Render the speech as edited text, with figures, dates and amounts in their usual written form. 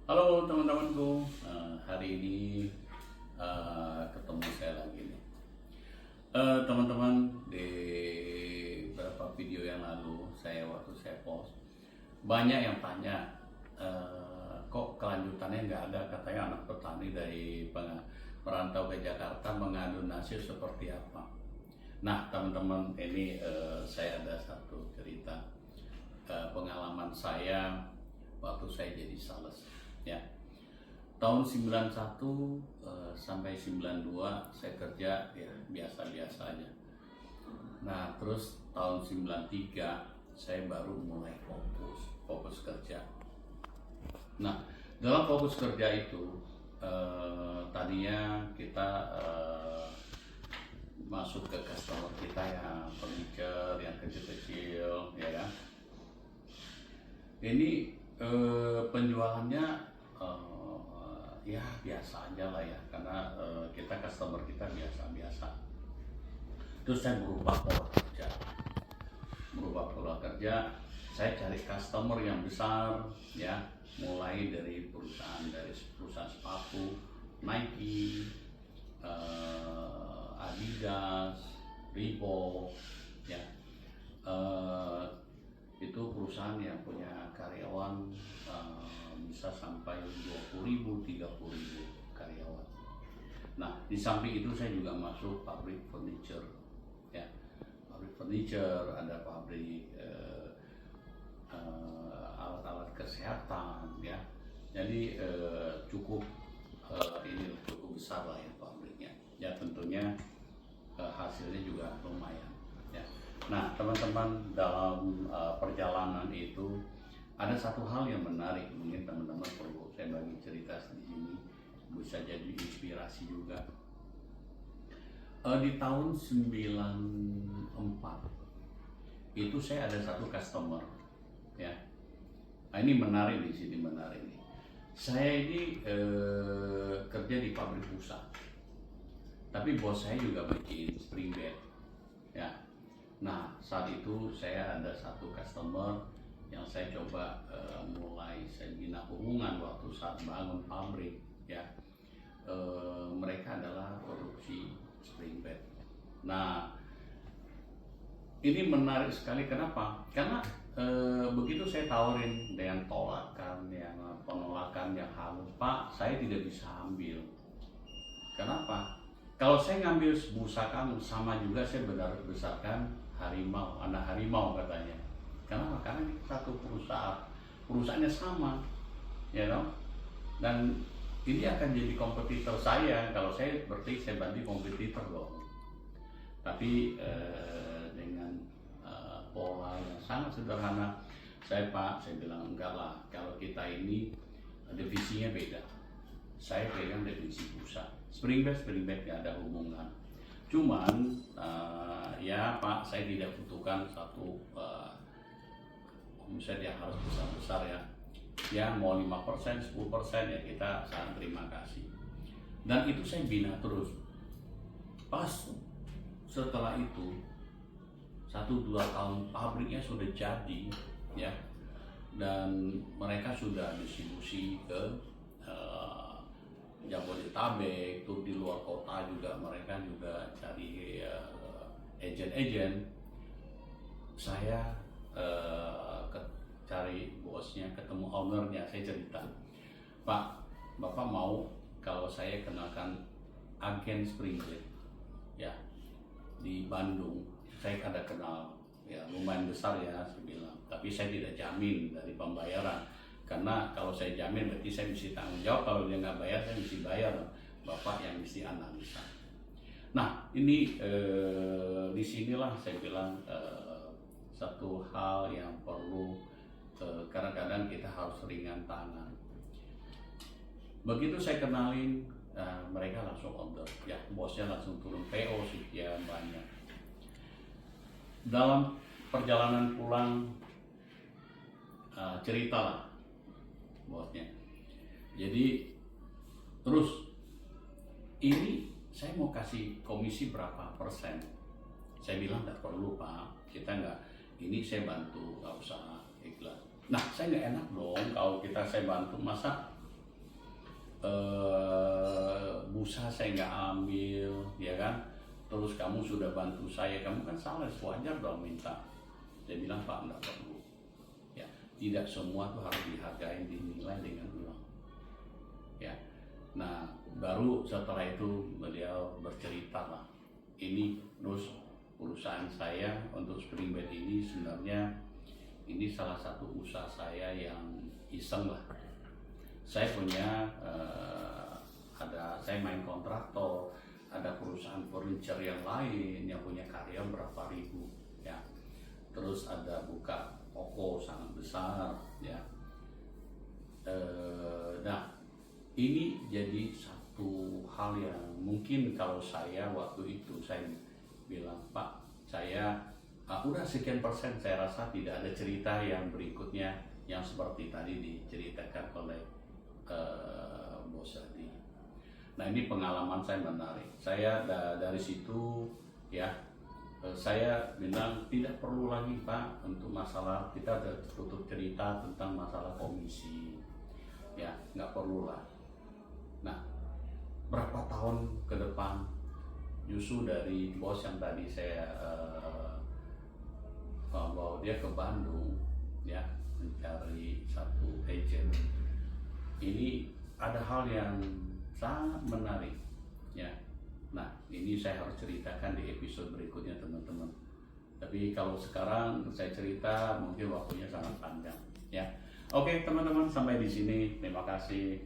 Halo teman-temanku, hari ini ketemu saya lagi nih. Teman-teman, di beberapa video yang lalu waktu saya post, banyak yang tanya, kok kelanjutannya nggak ada, katanya anak petani dari merantau ke Jakarta mengadu nasib seperti apa. Nah teman-teman, ini saya ada satu cerita pengalaman saya waktu saya jadi sales ya. Tahun 91 sampai 92 saya kerja ya biasa-biasa aja. Nah terus tahun 93 saya baru mulai fokus kerja. Nah dalam fokus kerja itu tadinya kita masuk ke customer kita yang furniture, yang kecil-kecil ya kan. Ini penjualannya ya biasa aja lah ya, karena kita customer kita biasa-biasa. Terus saya berubah pola kerja, saya cari customer yang besar ya, mulai dari perusahaan sepatu, Nike, Adidas, Reebok ya. Itu perusahaan yang punya karyawan bisa sampai 20.000, 30.000 karyawan. Nah di samping itu saya juga masuk pabrik furniture ya, pabrik furniture, ada pabrik alat-alat kesehatan ya. Jadi cukup besar lah ya pabriknya ya, tentunya hasilnya juga lumayan ya. Nah teman-teman, dalam perjalanan itu ada satu hal yang menarik, mungkin teman-teman perlu saya bagi cerita di sini, bisa jadi inspirasi juga. Di tahun 94 itu saya ada satu customer ya. Nah, ini menarik di sini, menarik nih. Saya ini kerja di pabrik pusat, tapi bos saya juga bikin spring bed ya. Nah saat itu saya ada satu customer yang saya coba mulai saya bina hubungan waktu saat bangun pabrik ya. Mereka adalah produksi spring bed. Nah ini menarik sekali, kenapa? Karena begitu saya tawarin dengan penolakan yang halus, Pak saya tidak bisa ambil. Kenapa? Kalau saya ngambil busa kamu, sama juga saya besarkan harimau, anak harimau katanya. Kenapa? Karena ini satu perusahaannya sama, ya dong. Dan ini akan jadi kompetitor saya. Kalau saya berarti saya bantu kompetitor dong. Tapi dengan pola yang sangat sederhana, saya bilang enggak lah. Kalau kita ini divisinya beda. Saya pegang divisi busa. Spring bed nggak ada hubungan. Cuman ya Pak, saya tidak butuhkan satu omset yang harus besar-besar ya. Ya mau 5%, 10% ya kita sangat terima kasih. Dan itu saya bina terus. Pas setelah itu 1-2 tahun pabriknya sudah jadi ya. Dan mereka sudah distribusi ke Jabodetabek, tuh di luar kota juga mereka juga cari agent. Saya cari bosnya, ketemu ownernya, saya cerita, Pak, Bapak mau kalau saya kenalkan agen spring bed ya di Bandung. Saya ada kenal ya, lumayan besar ya, saya bilang, tapi saya tidak jamin dari pembayaran, karena kalau saya jamin berarti saya mesti tanggung jawab, kalau dia nggak bayar saya mesti bayar, Bapak yang mesti analisa. Nah ini disinilah saya bilang satu hal yang perlu kadang-kadang kita harus ringan tangan. Begitu saya kenalin, mereka langsung order ya, bosnya langsung turun PO sekian banyak. Dalam perjalanan pulang cerita lah bosnya, jadi terus ini saya mau kasih komisi berapa persen. Saya bilang nggak perlu Pak, kita nggak, ini saya bantu, nggak usah ikhlas. Nah saya nggak enak dong kalau saya bantu, masa busa saya nggak ambil, ya kan? Terus kamu sudah bantu saya, kamu kan salah, wajar dong minta. Saya bilang, Pak, enggak perlu. Ya, tidak semua tuh harus dihargai, dinilai dengan uang. Ya, nah baru setelah itu beliau bercerita lah, ini terus perusahaan saya untuk Springbed ini sebenarnya ini salah satu usaha saya yang iseng lah. Saya punya saya main kontraktor, ada perusahaan furniture yang lain yang punya karyawan berapa ribu, ya. Terus ada buka toko sangat besar, ya. Nah, ini jadi satu hal yang mungkin kalau saya waktu itu saya bilang, Pak, saya udah sekian persen, saya rasa tidak ada cerita yang berikutnya yang seperti tadi diceritakan oleh Bos Adi. Nah, ini pengalaman saya menarik. Saya dari situ, ya, saya bilang tidak perlu lagi, Pak, untuk masalah kita udah tutup cerita tentang masalah komisi, ya, nggak perlu lah. Nah, berapa tahun ke depan justru dari bos yang tadi saya bawa dia ke Bandung, ya, mencari satu agent, ini ada hal yang sangat menarik, ya. Nah, ini saya harus ceritakan di episode berikutnya, teman-teman. Tapi kalau sekarang saya cerita mungkin waktunya sangat panjang, ya. Oke, teman-teman, sampai di sini. Terima kasih.